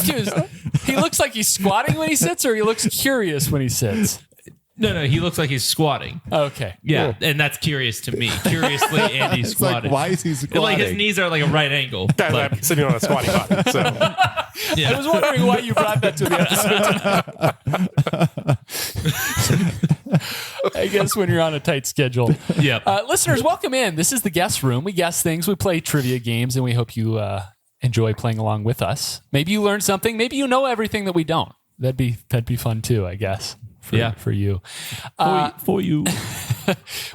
confused. He looks like he's squatting when he sits, or he looks curious when he sits? No, he looks like he's squatting. Okay. Yeah, and that's curious to me. Curiously, Andy's It's like, squatting. why is he squatting? Like his knees are like a right angle. Guys, Like, I'm sitting on a squatty potty. So yeah. I was wondering why you brought that to the episode. I guess when you're on a tight schedule. Yep. Listeners, welcome in. This is the guest room. We guess things. We play trivia games, and we hope you enjoy playing along with us. Maybe you learned something. Maybe you know everything that we don't. That'd be fun too, I guess. For you. For you.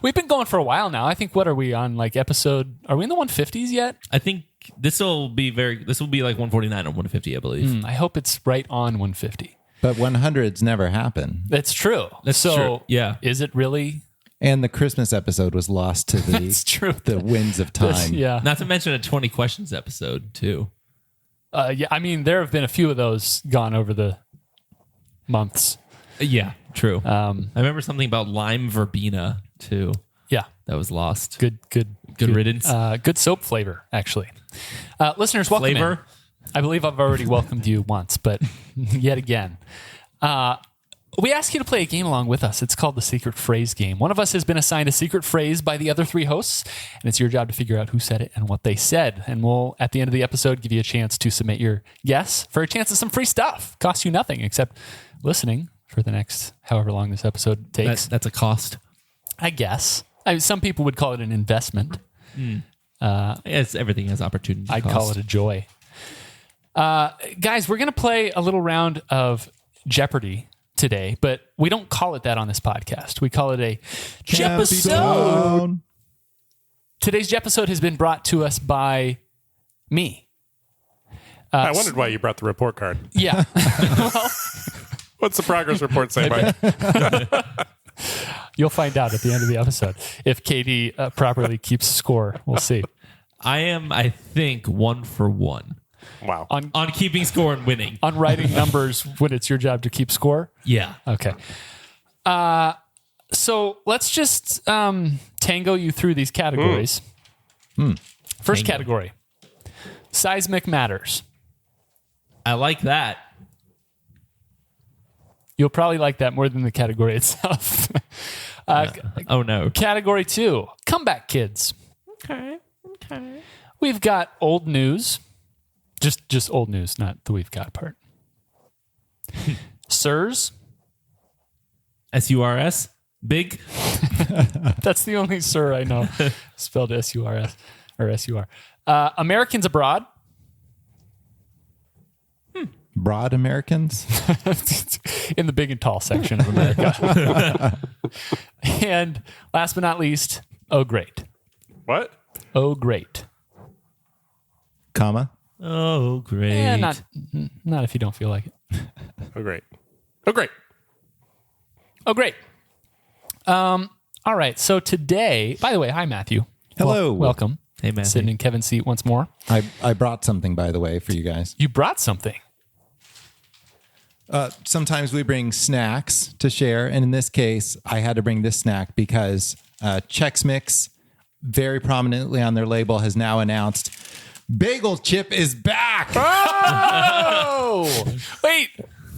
We've been going for a while now. I think, what are we on, like episode, are we in the 150s yet? I think this will be like 149 or 150, I believe. I hope it's right on 150. But 100s never happen. That's true. That's true. Yeah. Is it really? And the Christmas episode was lost to That's true. the winds of time. Yeah. Not to mention a 20 questions episode, too. Yeah. I mean, there have been a few of those gone over the months. Yeah, true. I remember something about lime verbena, too. Yeah. That was lost. Good riddance. Good soap flavor, actually. Listeners, welcome in. Flavor? I believe I've already welcomed you once, but yet again. We ask you to play a game along with us. It's called the Secret Phrase Game. One of us has been assigned a secret phrase by the other three hosts, and it's your job to figure out who said it and what they said. And we'll, at the end of the episode, give you a chance to submit your guess for a chance at some free stuff. Costs you nothing except listening for the next however long this episode takes. That's a cost. I guess. Some people would call it an investment. Yes, everything has opportunity. I'd call it a joy. Guys, we're going to play a little round of Jeopardy today, but we don't call it that on this podcast. We call it a Jepisode. Today's Jepisode has been brought to us by me. I wondered why you brought the report card. Yeah. What's the progress report say, Mike? You'll find out at the end of the episode if Katie properly keeps score. We'll see. I am, I think, 1 for 1 Wow. on keeping score and winning. On writing numbers when it's your job to keep score? Yeah. Okay. So let's just tango you through these categories. First Tango. category, seismic matters. I like that. You'll probably like that more than the category itself. Oh, no. Category 2, comeback kids. Okay. We've got old news. Just old news, not the we've got part. Sirs. SURS? Big? That's the only sir I know spelled S-U-R-S or S-U-R. Americans abroad. Broad Americans? In the big and tall section of America. And last but not least, oh great. What? Oh great. Comma? Oh, great. Yeah, not if you don't feel like it. Oh, great. Oh, great. Oh great. All right. So today, by the way, hi Matthew. Hello. Welcome. Hey, Matthew. Sitting in Kevin's seat once more. I brought something, by the way, for you guys. You brought something. Sometimes we bring snacks to share. And in this case, I had to bring this snack because Chex Mix, very prominently on their label, has now announced Bagel Chip is back. Oh! Wait,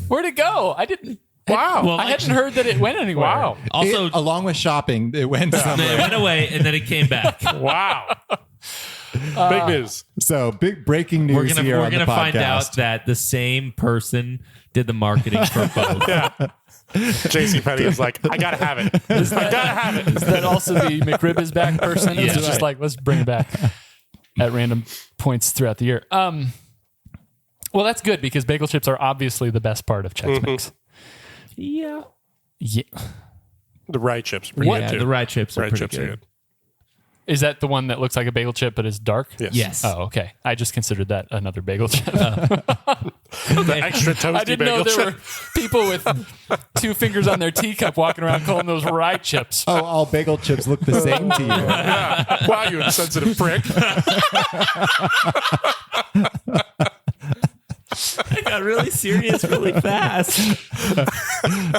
where'd it go? I didn't. Wow. Well, I hadn't heard that it went anywhere. Wow. Also, Along with shopping, it went somewhere. it went away and then it came back. Wow. Big news. So big breaking news We're here on the gonna find podcast. out that the same person did the marketing for both. JCPenney is like, I gotta have it. I gotta have it. Is that also the McRib is back person? Yeah. It's just like, let's bring it back at random points throughout the year. Well, that's good because bagel chips are obviously the best part of Chex Mix. Yeah. Yeah. The rye chips are pretty What? good Yeah, too. the rye chips are Rye pretty chips good. are good. Is that the one that looks like a bagel chip but is dark? Yes. Yes. Oh, okay. I just considered that another bagel chip. The extra toasty I didn't know bagel there chip. were people with 2 fingers on their teacup walking around calling those rye chips. Oh, all bagel chips look the same to you. Yeah. Wow, you insensitive prick. I got got really serious really fast.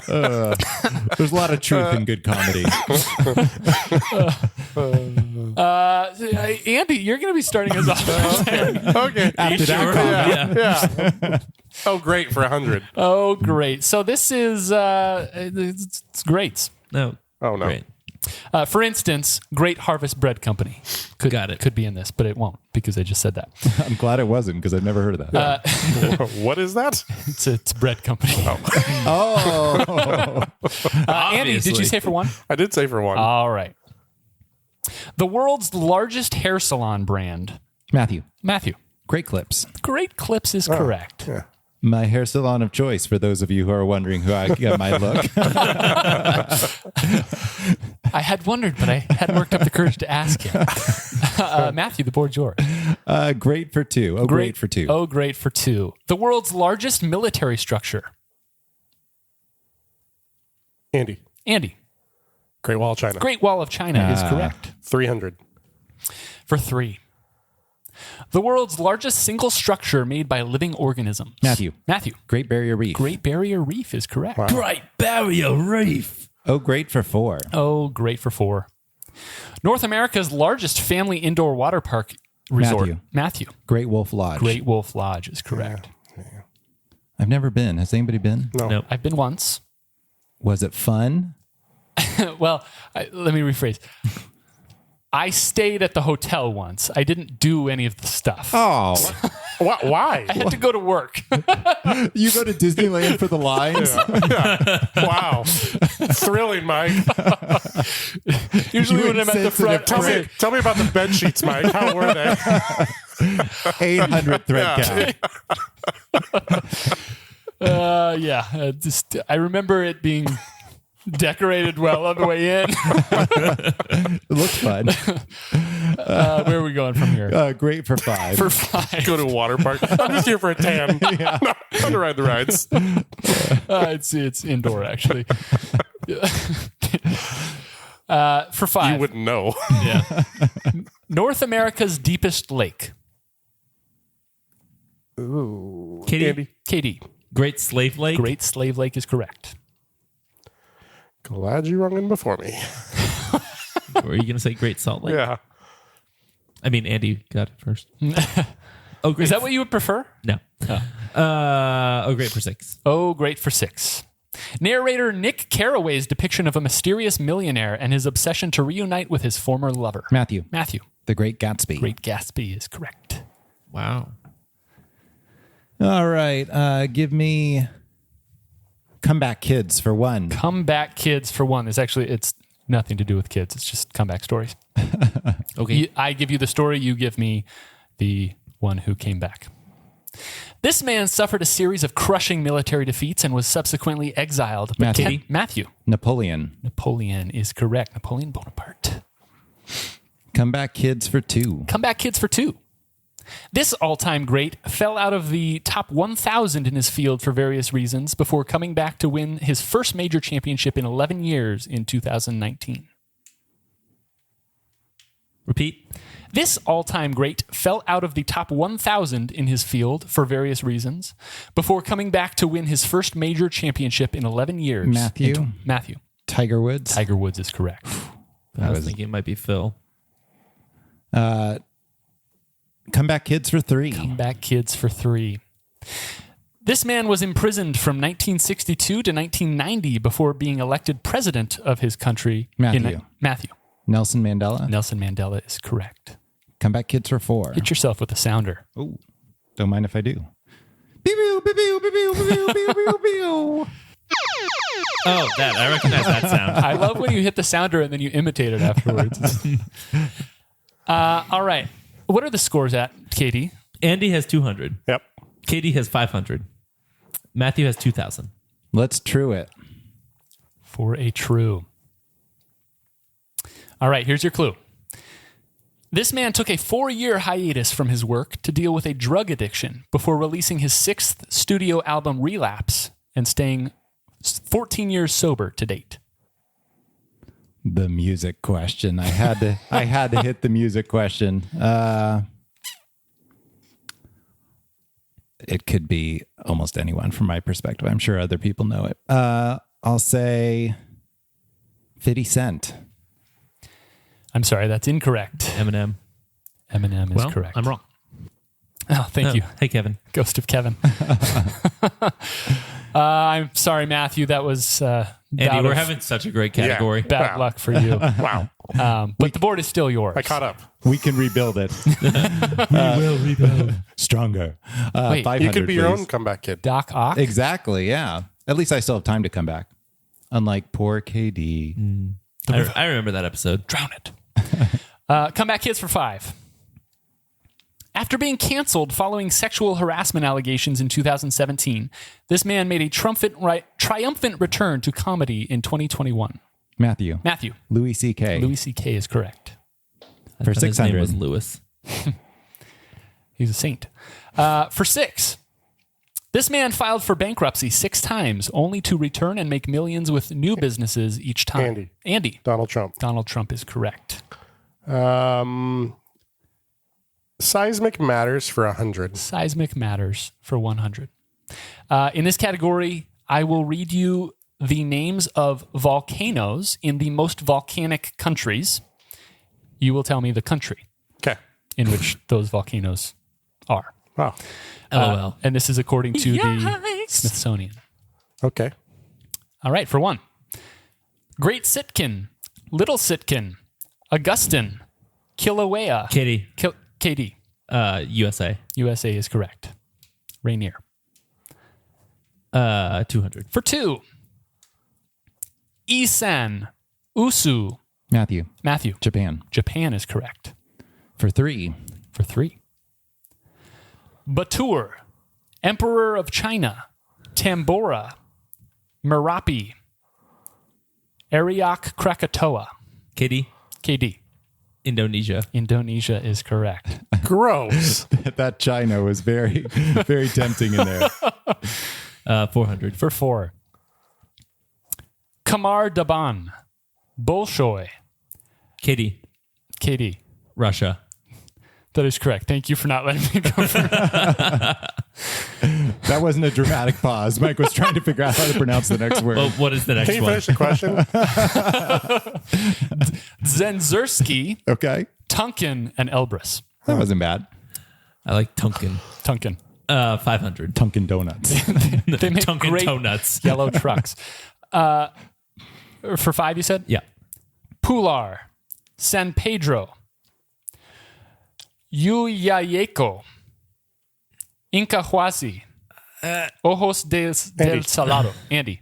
There's a lot of truth in good comedy. Andy, you're going to be starting us off. Okay. After that comment. Yeah. Oh, great for 100. Oh, great. So this is it's greats. No. Oh, no. Great. For instance, Great Harvest Bread Company. Got it. Could be in this, but it won't because I just said that. I'm glad it wasn't because I've never heard of that. What is that? It's a bread company. Oh. Andy, did you Obviously. say for one? I did say for one. All right. The world's largest hair salon brand. Matthew, Matthew. Great Clips. Great Clips is correct. Yeah. My hair salon of choice for those of you who are wondering who I might look. I had wondered, but I hadn't worked up the courage to ask him. Matthew, the board's yours. Great for two. Oh, great for two. Oh, great for two. The world's largest military structure. Andy. Andy. Great Wall of China. Great Wall of China is correct. 300. For three. The world's largest single structure made by living organisms. Matthew. Great Barrier Reef. Barrier Reef is correct. Wow. Great Barrier Reef. Oh, great for four. Oh, great for four. North America's largest family indoor water park resort. Matthew. Great Wolf Lodge. Great Wolf Lodge is correct. I've never been. Has anybody been? No. Nope. I've been once. Was it fun? Well, let me rephrase. I stayed at the hotel once. I didn't do any of the stuff. Oh, Why? I had to go to work. you go to Disneyland for the lines? Wow. Thrilling, Mike. Usually when I'm at the front, Tell me about the bed sheets, Mike. How were they? 800 thread count. just I remember it being decorated well on the way in. It looks fun. Where are we going from here? Great for five. For five. Go to a water park. I'm just here for a tan. No, I'm to ride the rides. It's indoor actually. For five. You wouldn't know. Yeah. North America's deepest lake. Ooh. Katie? Andy. KD. Great Slave Lake. Great Slave Lake is correct. Glad you rung in before me. Were you going to say Great Salt Lake? Yeah. I mean, Andy got it first. Oh, great. Is that what you would prefer? No. Great for six. Oh, great for six. Narrator Nick Carraway's depiction of a mysterious millionaire and his obsession to reunite with his former lover. Matthew. The Great Gatsby. Great Gatsby is correct. Wow. All right. Give me Comeback Kids for one. Comeback Kids for one. It's nothing to do with kids. It's just comeback stories. Okay. I give you the story. You give me the one who came back. This man suffered a series of crushing military defeats and was subsequently exiled. But Matthew. Napoleon. Napoleon is correct. Napoleon Bonaparte. Comeback Kids for two. Comeback Kids for two. This all-time great fell out of the top 1,000 in his field for various reasons before coming back to win his first major championship in 11 years in 2019. Repeat. This all-time great fell out of the top 1,000 in his field for various reasons before coming back to win his first major championship in 11 years. Matthew. Tiger Woods. Tiger Woods is correct. I was thinking it might be Phil. Comeback Kids for three. Comeback Kids for three. This man was imprisoned from 1962 to 1990 before being elected president of his country. Matthew. Nelson Mandela. Nelson Mandela is correct. Comeback Kids for four. Hit yourself with a sounder. Oh, don't mind if I do. Pew, pew, pew, pew, pew, pew, pew, pew, pew. Oh, that. I recognize that sound. I love when you hit the sounder and then you imitate it afterwards. All right. What are the scores at, Katie? Andy has 200. Yep. Katie has 500. Matthew has 2,000. Let's true it. For a true. All right, here's your clue. This man took a 4-year hiatus from his work to deal with a drug addiction before releasing his 6th studio album, Relapse, and staying 14 years sober to date. The music question. I had to hit the music question. it could be almost anyone from my perspective. I'm sure other people know it. I'll say 50 Cent. I'm sorry, that's incorrect. Eminem. Eminem is correct. I'm wrong. Oh, thank you. Hey, Kevin. Ghost of Kevin. I'm sorry, Matthew. That was Andy, we're having such a great category. bad luck for you. Wow. But the board is still yours. I caught up. We can rebuild it. We will rebuild. Stronger. Wait, 500, You could be your please. own comeback kid. Doc Ock. Exactly, yeah. At least I still have time to come back. Unlike poor KD. I remember that episode. Drown it. Comeback Kids for 5. After being canceled following sexual harassment allegations in 2017, this man made a triumphant return to comedy in 2021. Matthew. Louis C.K. Louis C.K. is correct. I For thought his name 600. was Lewis. He's a saint. For 6, this man filed for bankruptcy 6 times, only to return and make millions with new businesses each time. Andy. Donald Trump. Donald Trump is correct. Seismic Matters for 100. Seismic Matters for 100. In this category, I will read you the names of volcanoes in the most volcanic countries. You will tell me the country Okay. in which those volcanoes are. Wow. LOL. And this is according to the Smithsonian. Okay. All right, for 1. Great Sitkin, Little Sitkin, Augustine, Kilauea. Katie. KD. USA. USA is correct. Rainier. 200. For 2. Isan, Usu. Matthew. Japan. Japan is correct. For 3. For 3. Batur, Emperor of China, Tambora, Merapi, Ariak Krakatoa. Katie. KD. Indonesia. Indonesia is correct. Gross. That China was very, very tempting in there. 400. For 4. Kamar Daban, Bolshoi. Katie. KD. Russia. That is correct. Thank you for not letting me go first. That wasn't a dramatic pause. Mike was trying to figure out how to pronounce the next word. Well, what is the next Can you one? finish the question? Zenzurski, Okay. Tunkin, and Elbrus. That wasn't bad. I like Tunkin. Tunkin. 500. Tunkin Donuts. They make Tunkin great Donuts. yellow trucks. For 5, you said? Yeah. Pular, San Pedro, Yuyayeco, Incahuasi, Ojos del Salado. Andy.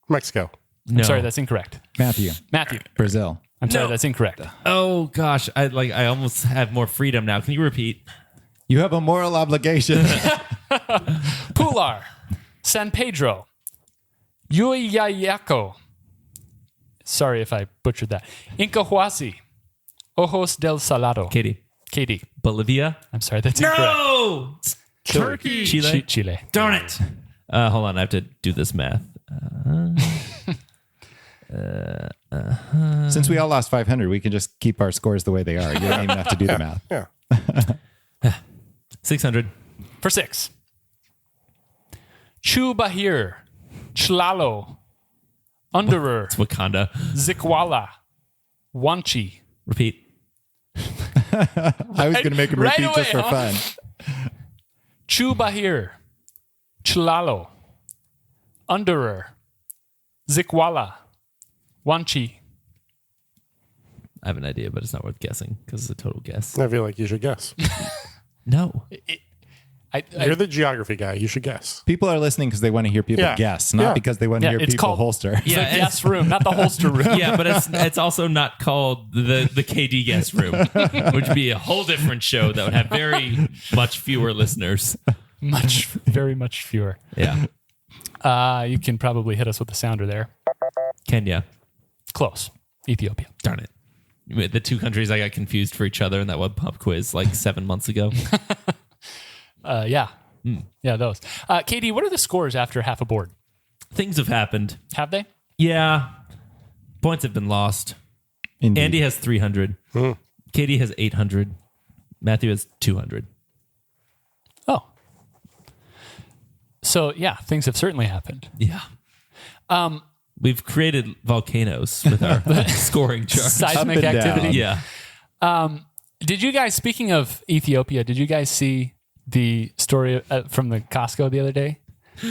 Mexico. No. I'm sorry, that's incorrect. Matthew. Brazil. I'm sorry, No. that's incorrect. Oh gosh, I almost have more freedom now. Can you repeat? You have a moral obligation. Pular, San Pedro, Yuyayeco. Sorry if I butchered that. Incahuasi, Ojos del Salado. Katie. KD. Bolivia. I'm sorry, that's incorrect. No. Turkey. Chile. Chile. Darn it. Hold on, I have to do this math. Since we all lost 500, we can just keep our scores the way they are. You don't even have to do the math. Yeah. 600. For 6. Chubahir, Chlalo, Underer, It's Wakanda. Zikwala, Wanchi. Repeat. I was going to make him Right repeat just for away, fun. Chubahir, Chlalo, Underer, Zikwala, Wanchi. I have an idea, but it's not worth guessing because it's a total guess. I feel like you should guess. No. You're the geography guy. You should guess. People are listening because they want to hear people Yeah. guess, not Yeah. because they want to Yeah, hear it's people called- holster. The Yeah, guest room, not the holster room. Yeah, but it's also not called the KD guest room, which would be a whole different show that would have very much fewer listeners. Very much fewer. Yeah. You can probably hit us with the sounder there. Kenya. Close. Ethiopia. Darn it. The two countries I got confused for each other in that web pop quiz like 7 months ago. Yeah. Yeah, those. KD, what are the scores after half a board? Things have happened. Have they? Yeah. Points have been lost. Indeed. Andy has 300. Katie has 800. Matthew has 200. Oh. So yeah, things have certainly happened. Yeah. We've created volcanoes with our scoring chart. Seismic Up and down. activity. Yeah. Did you guys, speaking of Ethiopia, did you guys see the story from the Costco the other day?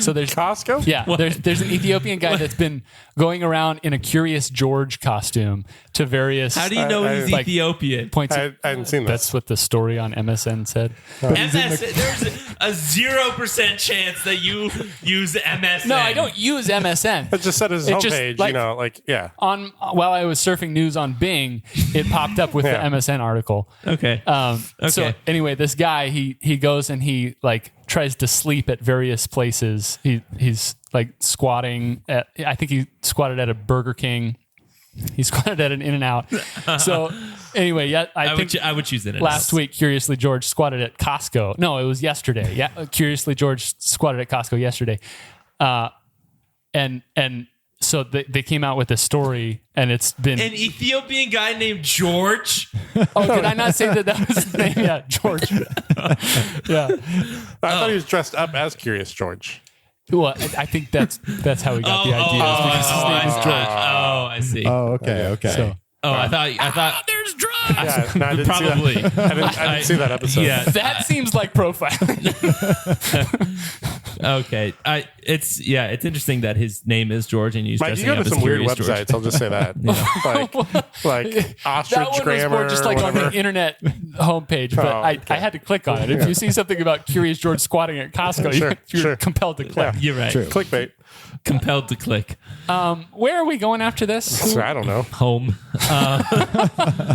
So there's Costco? Yeah, there's an Ethiopian guy that's been going around in a Curious George costume to various How do you know he's like, Ethiopian? points. I hadn't seen this. That's what the story on MSN said. There's a 0% chance that you use MSN. No, I don't use MSN. It just said his It just, homepage, like- yeah. On while I was surfing news on Bing, it popped up with Yeah. the MSN article. Okay. So Okay. anyway, this guy he goes and he like tries to sleep at various places. He's like squatting at. I think he squatted at a Burger King. He squatted at an In-N-Out. So anyway, yeah, I think I would choose it. last week Curiously George squatted at Costco. No, it was yesterday. Yeah, Curiously George squatted at Costco yesterday. And so they came out with this story, and it's been. An Ethiopian guy named George. Oh, did I not say that was his name? Yeah, George. Yeah. I thought he was dressed up as Curious George. Well, I think that's how we got the idea. is because his name is George. I see. Oh, okay. So I thought there's drugs. Yeah, no, I didn't see that. Probably. I didn't see that episode. Yeah. that seems like profiling. Okay. It's interesting that his name is George and he's Mike, you dressing go up to as some weird Curious websites. George. I'll just say that. like that ostrich one was grammar. more just like on whatever. the internet homepage, but Oh, okay. I had to click on it. If you see something about Curious George squatting at Costco, Sure, you're sure. compelled to click. You're right. True. Clickbait. Compelled to click. Where are we going after this? So I don't know. Home.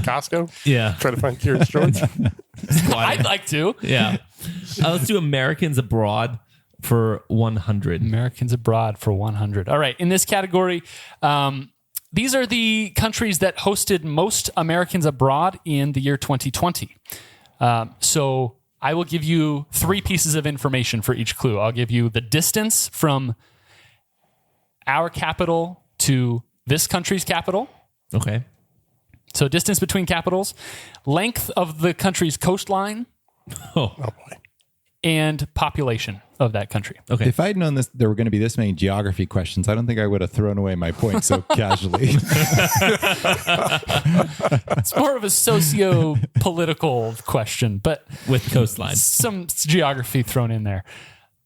Costco. Yeah. Try to find Curious George. I'd like to. Yeah. Let's do Americans abroad for 100. Americans abroad for 100. All right. In this category, these are the countries that hosted most Americans abroad in the year 2020. So I will give you 3 pieces of information for each clue. I'll give you the distance from our capital to this country's capital. Okay. So distance between capitals, length of the country's coastline, Oh, Oh boy. and population of that country. okay. If I'd known there were going to be this many geography questions, I don't think I would have thrown away my points so casually. It's more of a socio-political question, but With coastline. some geography thrown in there.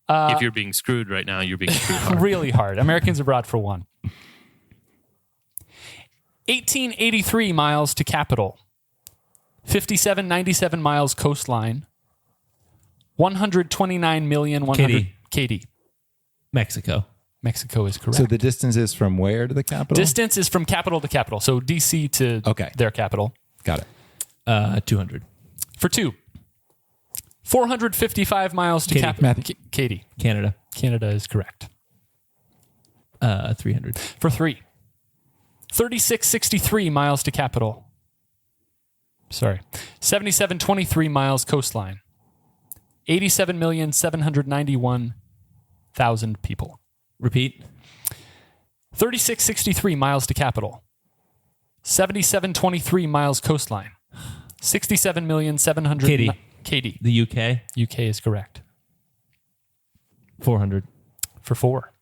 If you're being screwed right now, you're being screwed hard. Really hard. Americans abroad for 1. 1883 miles to capital. 5797 miles coastline. 129,100,000. Katie. Mexico. Mexico is correct. So the distance is from where to the capital? Distance is from capital to capital. So DC to Okay. their capital. Got it. 200. For 2. 455 miles to Katie. capital. Katie. Canada. Canada is correct. 300. For 3. 3663 miles to capital. Sorry. 7723 miles coastline. 87,791,000 people. Repeat. 3663 miles to capital. 7723 miles coastline. 67,700,000. Katie. Katie. The UK. UK is correct. 400. For 4.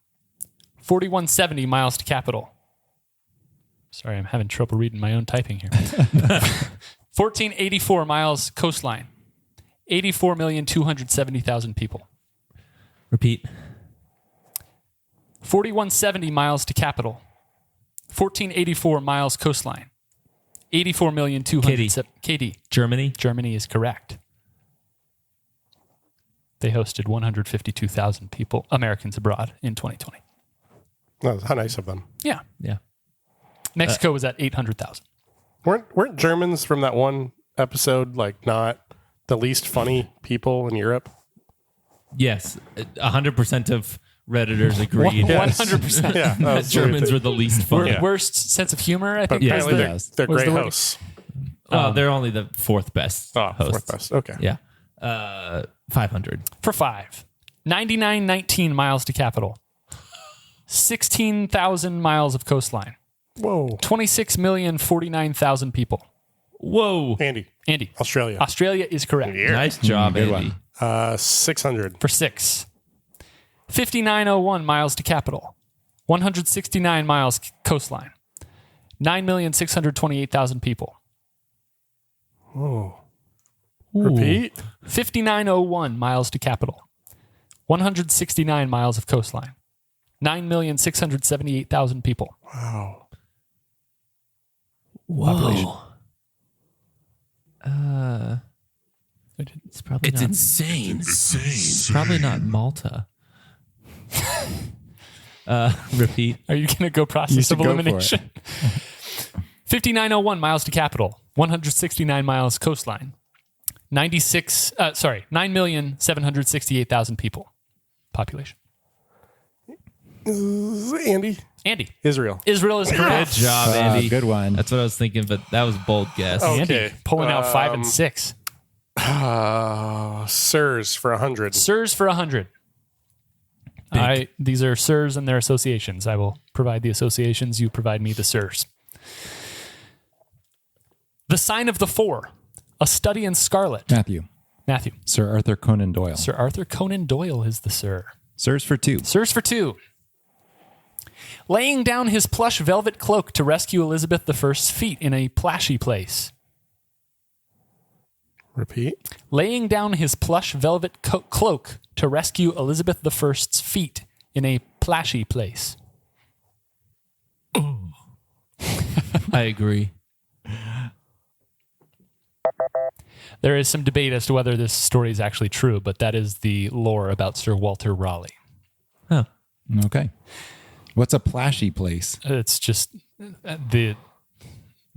4170 miles to capital. Sorry, I'm having trouble reading my own typing here. 1484 miles coastline. 84,270,000 people. Repeat. 4170 miles to capital. 1484 miles coastline. 84,270,000. Katie. Germany. Germany is correct. They hosted 152,000 people, Americans abroad, in 2020. No, how nice of them. Yeah. Yeah. Mexico was at 800,000. Weren't Germans from that one episode like not the least funny people in Europe? Yes. 100% of Redditors agreed. Yes. 100%. Yeah, that that was the weird Germans thing. were the least funny. Yeah. Worst sense of humor, I But think. Yes, was apparently the- they're was great the word. hosts. Well, they're only the 4th best Oh, hosts. fourth best. Okay. Yeah. 500. For 5. 9919 miles to capital. 16,000 miles of coastline. Whoa. 26,049,000 people. Whoa. Andy, Andy. Australia. Australia is correct. Nice job, good Andy. one. 600. For 6. 5901 miles to capital. 169 miles coastline. 9,628,000 people. Oh. Repeat. 5901 miles to capital. 169 miles of coastline. 9,678,000 people. Wow. Whoa. It's probably It's not, insane. It's probably not Malta. Repeat. Are you going to go process should of go for it. elimination? 5901 miles to capital. 169 miles coastline. 9,768,000 people. Population. Andy. Andy. Israel. Israel is correct. Good job, Andy. Good one. That's what I was thinking, but that was a bold guess. Oh. Andy Okay. pulling out 5 and 6. Sirs for 100. Sirs for 100. These are sirs and their associations. I will provide the associations. You provide me the sirs. The Sign of the Four. A Study in Scarlet. Matthew. Matthew. Sir Arthur Conan Doyle. Sir Arthur Conan Doyle is the sir. Sirs for 2. Sirs for 2. Laying down his plush velvet cloak to rescue Elizabeth I's feet in a plashy place. Repeat. Laying down his plush velvet cloak to rescue Elizabeth I's feet in a plashy place. I agree. There is some debate as to whether this story is actually true, but that is the lore about Sir Walter Raleigh. Huh. Okay. What's a plashy place? It's just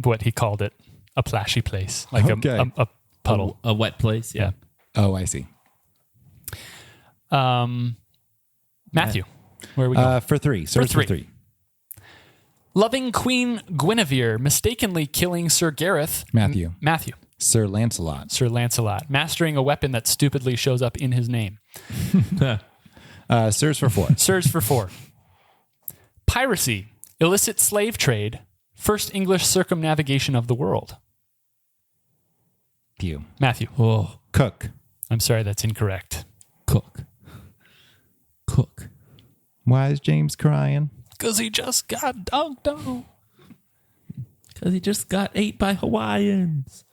what he called it, a plashy place, like Okay. a puddle. A wet place. Yeah. Oh, I see. Matthew, where are we going? For 3. Sirs for 3. 3. Loving Queen Guinevere, mistakenly killing Sir Gareth. Matthew. Matthew. Sir Lancelot. Sir Lancelot, mastering a weapon that stupidly shows up in his name. Sirs for 4. Sirs for 4. Piracy, illicit slave trade, first English circumnavigation of the world. Pew. Matthew. Oh, Cook. I'm sorry, that's incorrect. cook. Why is James crying? Because he just got dunked on. Because he just got ate by Hawaiians.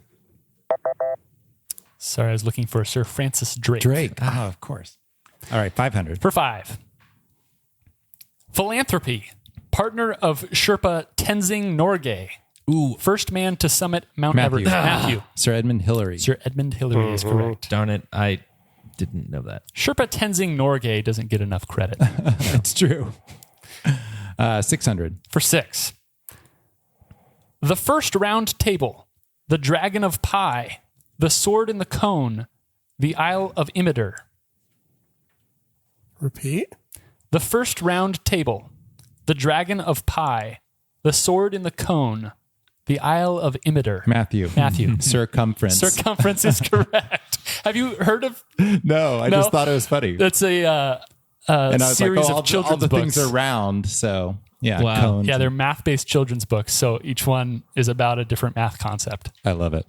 Sorry, I was looking for Sir Francis Drake. Drake. Oh, of course. All right, 500. For 5. Philanthropy, partner of Sherpa Tenzing Norgay. Ooh, first man to summit Mount Matthew. Everest. Matthew. Sir Edmund Hillary. Sir Edmund Hillary is correct. Darn it. I didn't know that. Sherpa Tenzing Norgay doesn't get enough credit. That's true. 600. For 6. The First Round Table, the Dragon of Pi, the Sword in the Cone, the Isle of Imiter. Repeat. The First Round Table, the Dragon of Pi, the Sword in the Cone, the Isle of Imiter. Matthew. Matthew. Circumference. Circumference is correct. Have you heard of? No, I No. just thought it was funny. That's a And I was like, series oh, of children's all the books. things are round. So, yeah. Wow. Cones. Yeah, they're math-based children's books, so each one is about a different math concept. I love it.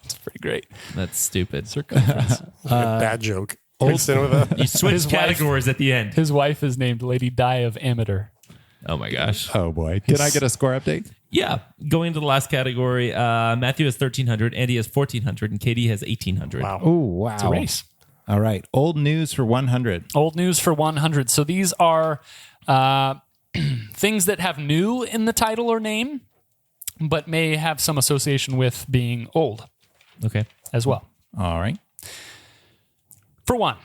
It's pretty great. That's stupid. Circumference. Bad joke. Mixed in with a. You switched His wife- categories at the end. His wife is named Lady Di of Amiter. Oh my gosh. Oh, boy. Can I get a score update? Yeah. Going to the last category, Matthew has 1,300, Andy has 1,400, and Katie has 1,800. Wow. Oh, wow. It's a race. All right. Old news for 100. Old news for 100. So these are things that have new in the title or name, but may have some association with being old Okay. as well. All right. For 1,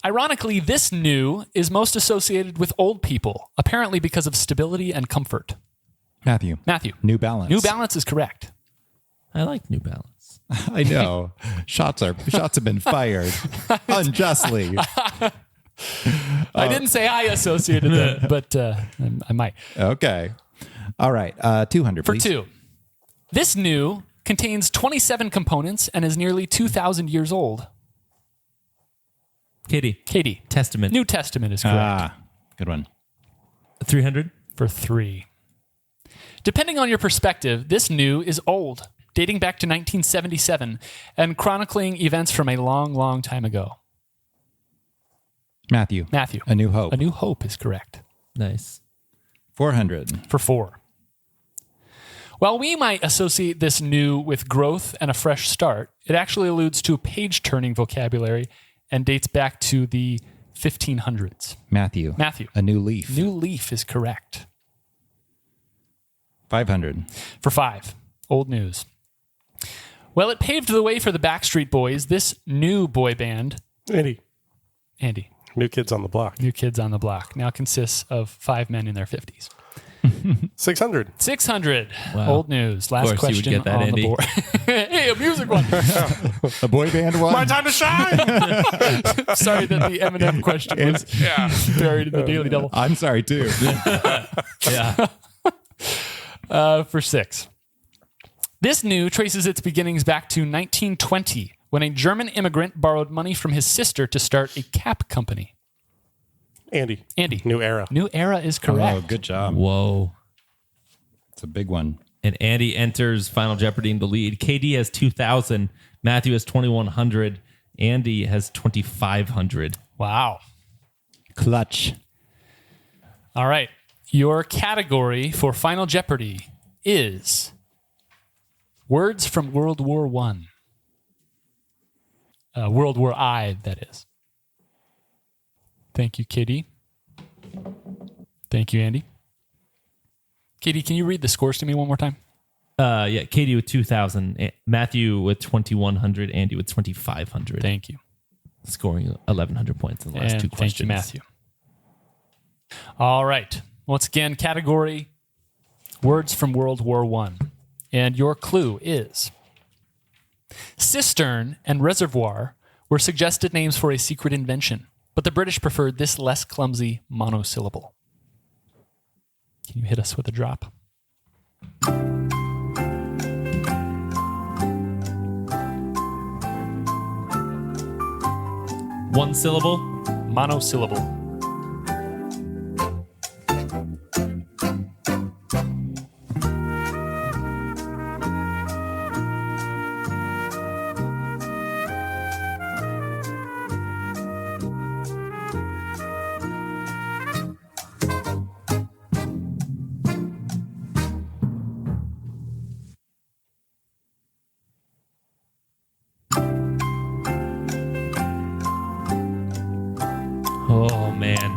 ironically, this new is most associated with old people, apparently because of stability and comfort. Matthew. Matthew. New Balance. New Balance is correct. I like New Balance. I know. Shots have been fired unjustly. I didn't say I associated them, but I might. Okay. All right. 200, For please. 2, this new contains 27 components and is nearly 2,000 years old. Katie. Katie. Testament. New Testament is correct. Ah, good one. 300. For 3. Depending on your perspective, this new is old, dating back to 1977 and chronicling events from a long, long time ago. Matthew. Matthew. A New Hope. A New Hope is correct. Nice. 400. For 4. While we might associate this new with growth and a fresh start, it actually alludes to page-turning vocabulary and dates back to the 1500s. Matthew. Matthew. A New Leaf. New Leaf is correct. 500. For 5. Old news. Well, it paved the way for the Backstreet Boys. This new boy band, Andy, Andy, New Kids on the Block. New Kids on the Block, now consists of 5 men in their 50s. 600. 600. Wow. Old news. Last course you would question get that, on Andy. the board. Hey, a music one. A boy band one. My time to shine. Sorry that the Eminem question was buried in the Daily Double. I'm sorry, too. Yeah. For 6. This new traces its beginnings back to 1920 when a German immigrant borrowed money from his sister to start a cap company. Andy. Andy. New Era. New Era is correct. Oh, good job. Whoa. It's a big one. And Andy enters Final Jeopardy in the lead. KD has 2,000. Matthew has 2,100. Andy has 2,500. Wow. Clutch. All right. Your category for Final Jeopardy is words from World War I. World War I, that is. Thank you, Katie. Thank you, Andy. Katie, can you read the scores to me one more time? Yeah, KD with 2,000. Matthew with 2,100. Andy with 2,500. Thank you. Scoring 1,100 points in the last And two questions. thank you, Matthew. All right. Once again, category words from World War I. And your clue is cistern and reservoir were suggested names for a secret invention, but the British preferred this less clumsy monosyllable. Can you hit us with a drop? One syllable. Monosyllable. Oh, man.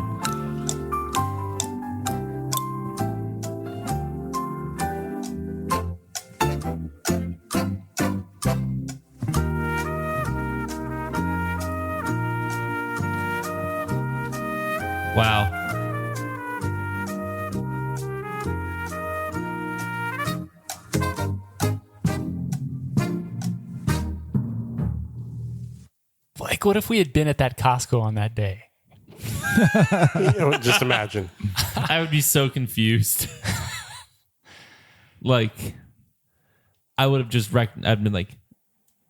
Wow. Like, what if we had been at that Costco on that day? Just imagine. I would be so confused. Like, I would have just I'd been like,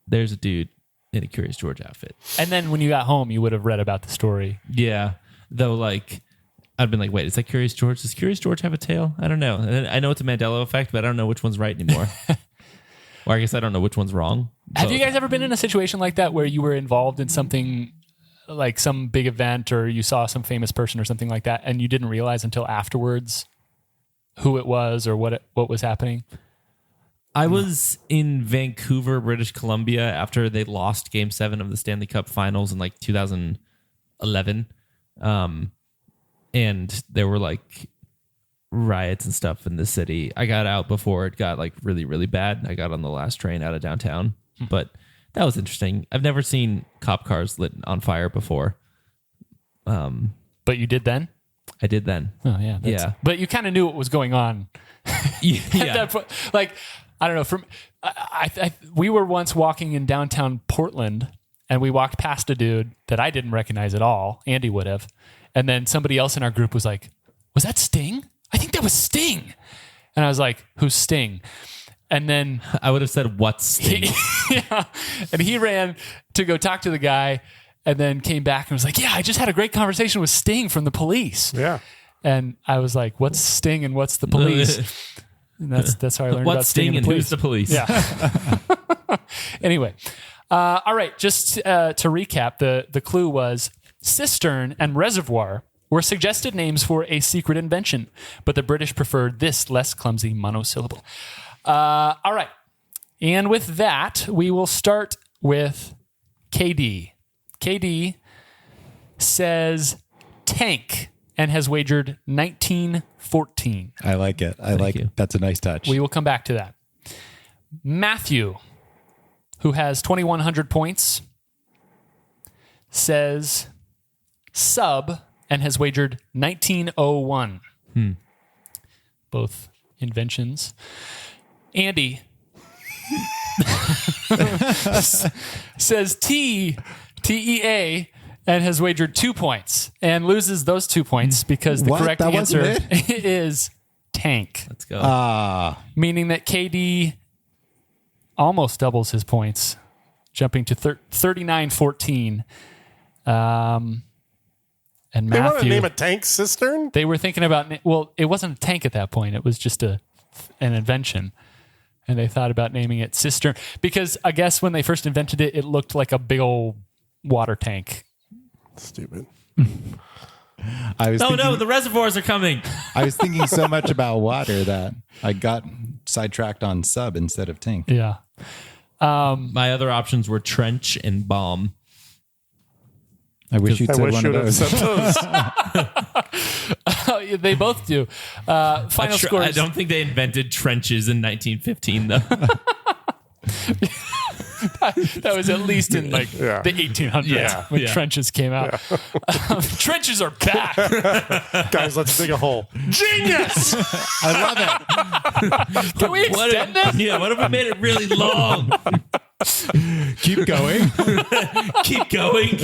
there's a dude in a Curious George outfit. And then when you got home, you would have read about the story. Yeah. Though, like, I'd been like, wait, is that Curious George? Does Curious George have a tail? I don't know. And I know it's a Mandela effect, but I don't know which one's right anymore. Or I guess I don't know which one's wrong. Have you guys ever been in a situation like that where you were involved in something like some big event or you saw some famous person or something like that and you didn't realize until afterwards who it was or what was happening? I was in Vancouver, British Columbia after they lost Game 7 of the Stanley Cup Finals in like 2011. And there were like riots and stuff in the city. I got out before it got like really, really bad. I got on the last train out of downtown, but that was interesting. I've never seen cop cars lit on fire before. But you did then? I did then. Oh, yeah. Yeah. But you kind of knew what was going on. At Yeah. that point. Like, I don't know. We were once walking in downtown Portland and we walked past a dude that I didn't recognize at all. Andy would have. And then somebody else in our group was like, was that Sting? I think that was Sting. And I was like, who's Sting? And then I would have said, what's Sting? yeah. And he ran to go talk to the guy and then came back and was like, yeah, I just had a great conversation with Sting from the police. Yeah. And I was like, what's Sting and what's the police? And that's how I learned about What's Sting Sting and the who's the police? Yeah. Anyway. All right. Just to recap, the clue was cistern, and reservoir were suggested names for a secret invention, but the British preferred this less clumsy monosyllable. All right. And with that, we will start with KD. KD says tank and has wagered 1914. I like it. I like it. That's a nice touch. We will come back to that. Matthew, who has 2,100 points, says sub and has wagered 1901. Both inventions. Andy says TEA and has wagered 2 points and loses those 2 points because the What? correct That answer wasn't is tank. Let's go. Meaning that KD almost doubles his points, jumping to 39-14. And They want to Matthew, name a tank cistern? they were thinking about, well, it wasn't a tank at that point. It was just an invention. And they thought about naming it cistern because I guess when they first invented it, it looked like a big old water tank. Stupid. I was No, thinking, no, the reservoirs are coming. I was thinking so much about water that I got sidetracked on sub instead of tank. Yeah. My other options were trench and bomb. I wish you'd I said wish one you of would have those. said those. They both do. Final scores. I don't think they invented trenches in 1915, though. That was at least in like Yeah. the 1800s Yeah. when Yeah. trenches came out. Trenches are back. Guys, let's dig a hole. Genius! I love it. Can we extend this? Yeah, what if we made it really long? Keep going. Keep going.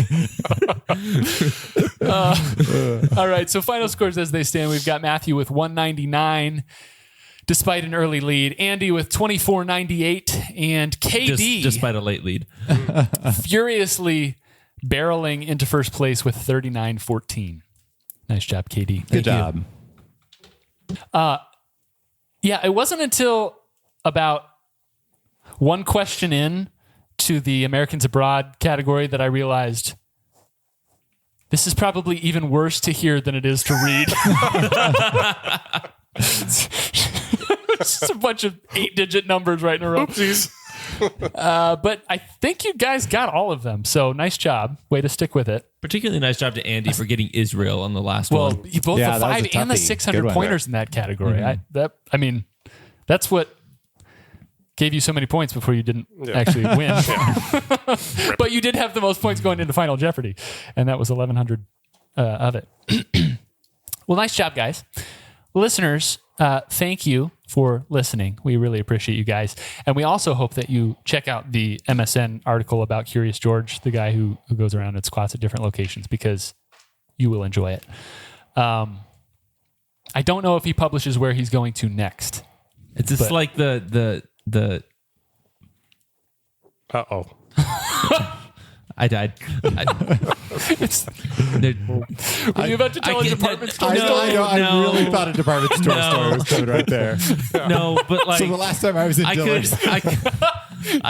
All right, so final scores as they stand. We've got Matthew with 199 despite an early lead, Andy with 2498, and KD Despite a late lead. furiously barreling into first place with 3914. Nice job, KD. Good job. Yeah, it wasn't until about one question in to the Americans Abroad category that I realized this is probably even worse to hear than it is to read. It's just a bunch of 8-digit numbers right in a row. Oopsies. But I think you guys got all of them. So nice job. Way to stick with it. Particularly nice job to Andy for getting Israel on the last Well, one. both Yeah, the that was 5 a and the toughie. 600 Good one. pointers in that category. I mean, that's what gave you so many points before you didn't actually win. But you did have the most points going into Final Jeopardy, and that was 1,100 of it. Well, nice job, guys. Listeners, thank you for listening. We really appreciate you guys. And we also hope that you check out the MSN article about Curious George, the guy who goes around and squats at different locations, because you will enjoy it. I don't know if he publishes where he's going to next. It's just but- like the Uh-oh. I died. Were you about to tell a department store I story? know. I No. really thought a department store No. story was coming right there. No, but like So the last time I was in Dillard's, I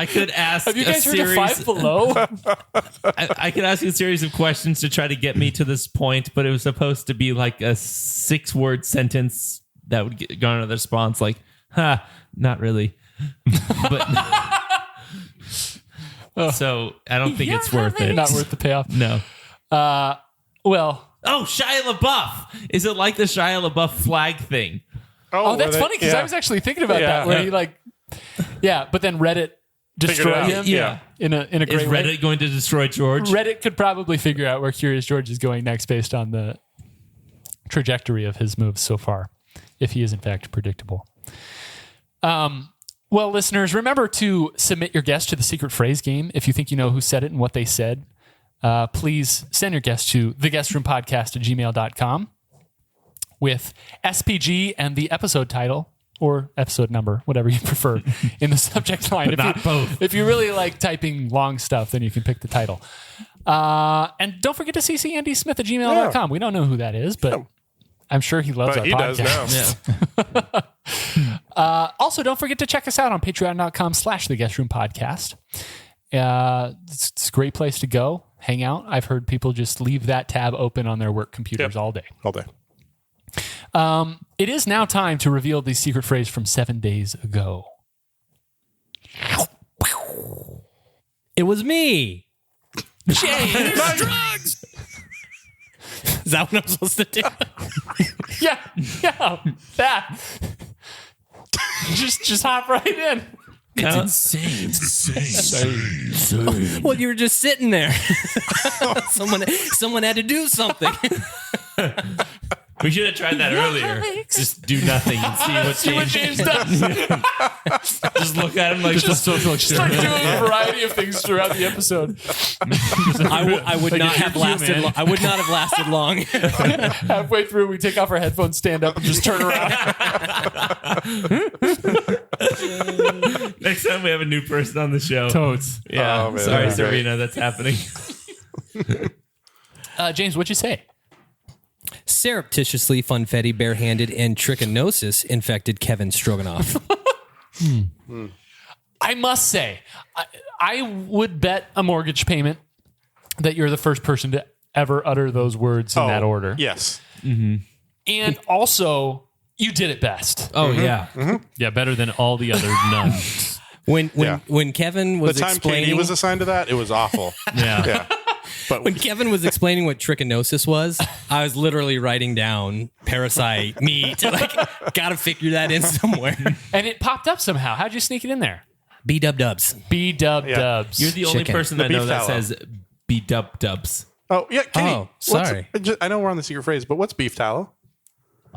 could ask Have you guys a heard of series. Five Below? I could ask you a series of questions to try to get me to this point, but it was supposed to be like a 6-word sentence that would garner the response like, not really. But so I don't think it's worth it. Not worth the payoff. No. Well, Oh, Shia LaBeouf. Is it like the Shia LaBeouf flag thing? oh, that's were they- funny because yeah. I was actually thinking about Yeah. that, where he but then Reddit destroyed out. him. Yeah. in a Is great Reddit way. going to destroy George? Reddit could probably figure out where Curious George is going next based on the trajectory of his moves so far, if he is in fact predictable. Well, listeners, remember to submit your guess to the secret phrase game. If you think you know who said it and what they said, please send your guess to theguestroompodcast@gmail.com with SPG and the episode title or episode number, whatever you prefer, in the subject line. If not you, both. If you really like typing long stuff, then you can pick the title. And don't forget to CC Andy Smith at gmail.com. We don't know who that is, but I'm sure he loves But our he does podcast. now. Yeah. Also, don't forget to check us out on patreon.com/theguestroom podcast. It's a great place to go. Hangout. I've heard people just leave that tab open on their work computers Yep. all day. All day. It is now time to reveal the secret phrase from 7 days ago. It was me. James! Is that what I'm supposed to do? Yeah, that. just hop right in. Insane. Well, you were just sitting there. Someone had to do something. We should have tried that earlier. Just do nothing and see what James James does. Just look at him like Just social start doing a variety of things throughout the episode. I would not have lasted. I would not have lasted long. Halfway through, we take off our headphones, stand up, and just turn around. Next time we have a new person on the show. Totes. Yeah. Oh, man, Sorry, that'd be great. Serena, that's happening. James, what'd you say? Surreptitiously, funfetti, barehanded, and trichinosis infected Kevin Stroganoff. I must say, I would bet a mortgage payment that you're the first person to ever utter those words in that order. Yes. And also, you did it best. Oh, yeah. Yeah, better than all the other nuns. When Kevin The was time Katie explaining was assigned to that, it was awful. Yeah. Yeah. But when Kevin was explaining what trichinosis was, I was literally writing down parasite meat. Gotta figure that in somewhere. And it popped up somehow. How'd you sneak it in there? B-dubs. B-dub-dubs. You're the only Chicken. person The that know beef that tallow. says B-dub-dubs. oh yeah, Katie. Oh, what's- sorry. I know we're on the secret phrase, but what's beef tallow?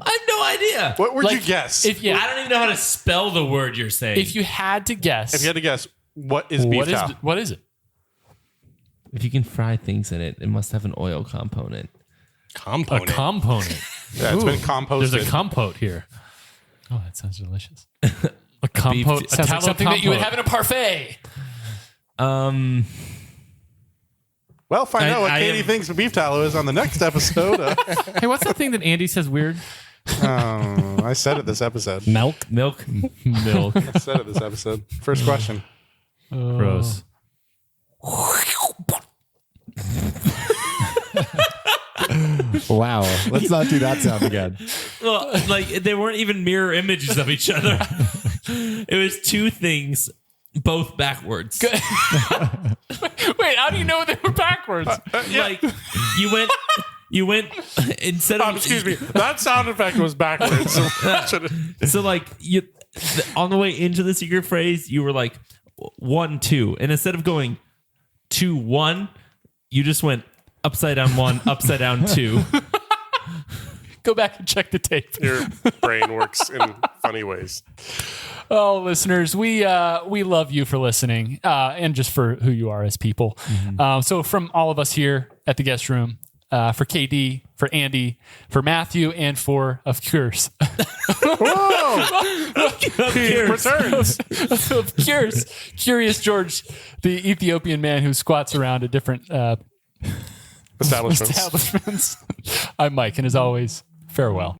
I have no idea. What would you Like, guess? If you, I don't even know how to spell the word you're saying. if you had to guess, If you had to guess, what is beef tallow? what is it? If you can fry things in it, it must have an oil component. Component. A component. Yeah, it's been composted. There's a compote here. Oh, that sounds delicious. A Beef- compote. a Sounds like tallow something that you would compote. have in a parfait. Well, find I- out what I Katie am- thinks beef tallow is on the next episode. Hey, what's that thing that Andy says weird? I said it this episode. Milk. Milk. Milk. I said it this episode. First question. Gross. Wow. Let's not do that sound again. Well, like they weren't even mirror images of each other. It was two things, both backwards. Wait, how do you know they were backwards? Like you went instead of Excuse me. That sound effect was backwards. So like on the way into the secret phrase, you were like 1, 2, and instead of going 2, 1, you just went upside down 1, upside down 2. Go back and check the tape. Your brain works in funny ways. Oh, listeners, we love you for listening and just for who you are as people. So from all of us here at the guest room, for KD, for Andy, for Matthew, and for, of course, He returns. of course, Curious George, the Ethiopian man who squats around at different Establishments. establishments. I'm Mike, and as always, farewell.